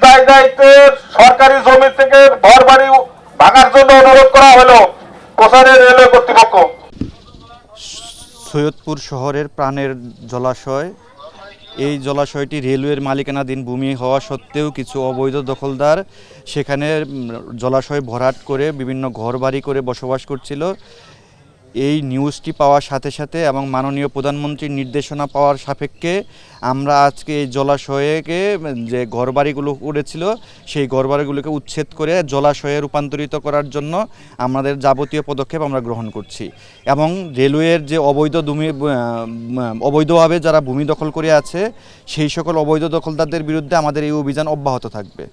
দায় দায়িত্বে সরকারি জমি থেকে ঘর বাড়ি ভাঙার জন্য অনুরোধ করা হলো কোষারের রেলওয়ে কর্তৃপক্ষ। সৈয়দপুর শহরের প্রাণের জলাশয়, এই জলাশয়টি রেলওয়ের মালিকানাধীন ভূমি হওয়া সত্ত্বেও কিছু অবৈধ দখলদার সেখানে জলাশয় ভরাট করে বিভিন্ন ঘরবাড়ি করে বসবাস করছিল। এই নিউজটি পাওয়ার সাথে সাথে এবং মাননীয় প্রধানমন্ত্রীর নির্দেশনা পাওয়ার সাপেক্ষে আমরা আজকে এই জলাশয়কে যে ঘরবাড়িগুলো উড়েছিল সেই ঘরবাড়িগুলোকে উচ্ছেদ করে জলাশয়ে রূপান্তরিত করার জন্য আমাদের যাবতীয় পদক্ষেপ আমরা গ্রহণ করছি। এবং রেলওয়ের যে অবৈধভাবে যারা ভূমি দখল করে আছে সেই সকল অবৈধ দখলদারদের বিরুদ্ধে আমাদের এই অভিযান অব্যাহত থাকবে।